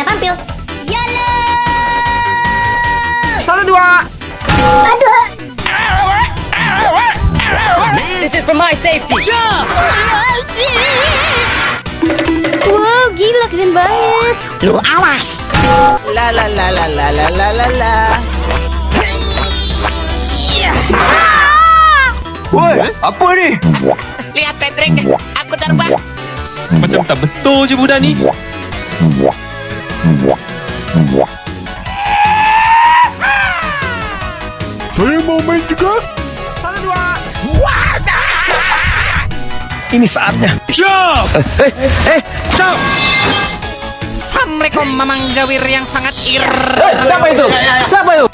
Saatnya tampil. Yala. 1, 2. Aduh. This is for my safety. Jump! Wow, gila keren banget. Lu awas. La la la la la la la la la. Woi, apa ni? Lihat Patrick, aku terbang. Macam tak betul je budak ni. Saya mau main juga. 1, 2. Ini saatnya. Jump! Jump. Assalamualaikum Mamang Jawir yang sangat Siapa itu? Siapa itu?